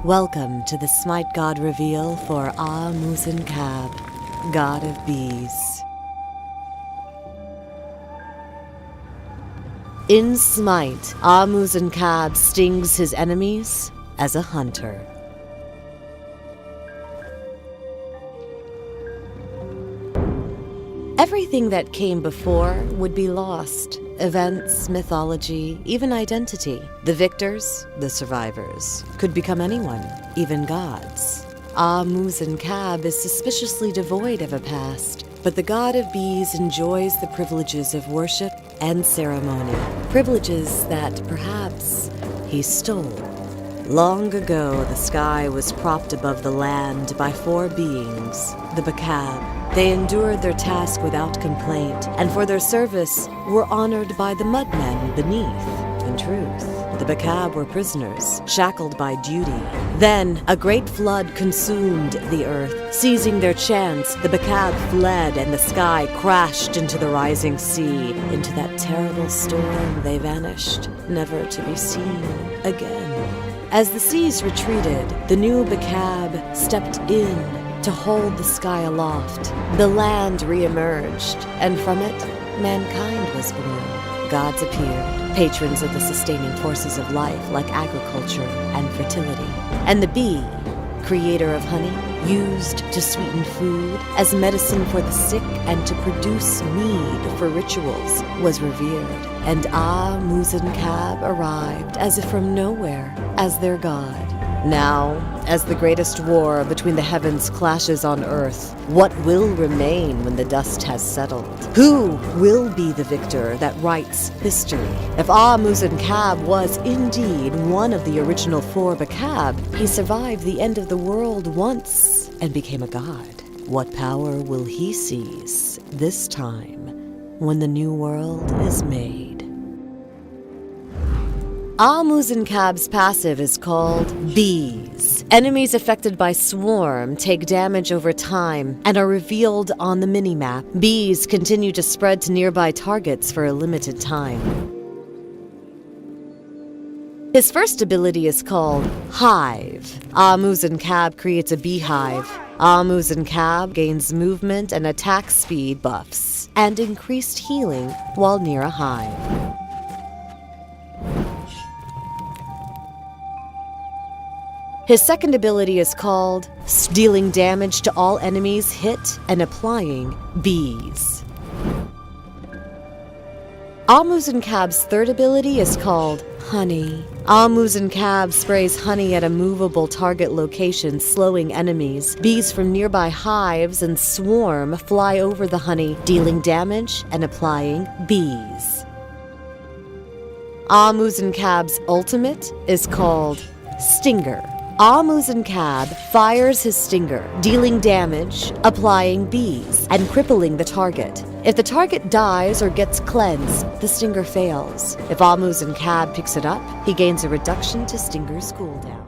Welcome to the Smite God reveal for Ah-Muzen-Cab, god of bees. In Smite, Ah-Muzen-Cab stings his enemies as a hunter. Everything that came before would be lost. Events, mythology, even identity. The victors, the survivors, could become anyone, even gods. Ah-Muzen-Cab is suspiciously devoid of a past, but the god of bees enjoys the privileges of worship and ceremony, privileges that, perhaps, he stole. Long ago, the sky was propped above the land by four beings, the Cab. They endured their task without complaint, and for their service were honored by the mudmen beneath. In truth, the Cab were prisoners, shackled by duty. Then, a great flood consumed the earth. Seizing their chance, the Cab fled, and the sky crashed into the rising sea. Into that terrible storm they vanished, never to be seen again. As the seas retreated, the new Cab stepped in to hold the sky aloft. The land re-emerged, and from it, mankind was born. Gods appeared, patrons of the sustaining forces of life like agriculture and fertility. And the bee, creator of honey, used to sweeten food, as medicine for the sick and to produce mead for rituals, was revered. And Ah-Muzen-Cab arrived as if from nowhere as their god. Now, as the greatest war between the heavens clashes on earth, what will remain when the dust has settled? Who will be the victor that writes history? If Ah-Muzen-Cab was indeed one of the original four Cab, he survived the end of the world once and became a god. What power will he seize this time when the new world is made? Ah-Muzen-Cab's passive is called Bees. Enemies affected by Swarm take damage over time and are revealed on the minimap. Bees continue to spread to nearby targets for a limited time. His first ability is called Hive. Ah-Muzen-Cab creates a beehive. Ah-Muzen-Cab gains movement and attack speed buffs and increased healing while near a hive. His second ability is called dealing damage to all enemies hit and applying bees. Ah-Muzen-Cab's third ability is called Honey. Ah-Muzen-Cab sprays honey at a movable target location, slowing enemies. Bees from nearby hives and swarm fly over the honey, dealing damage and applying bees. Ah-Muzen-Cab's ultimate is called Stinger. Ah-Muzen-Cab fires his stinger, dealing damage, applying bees, and crippling the target. If the target dies or gets cleansed, the stinger fails. If Ah-Muzen-Cab picks it up, he gains a reduction to stinger's cooldown.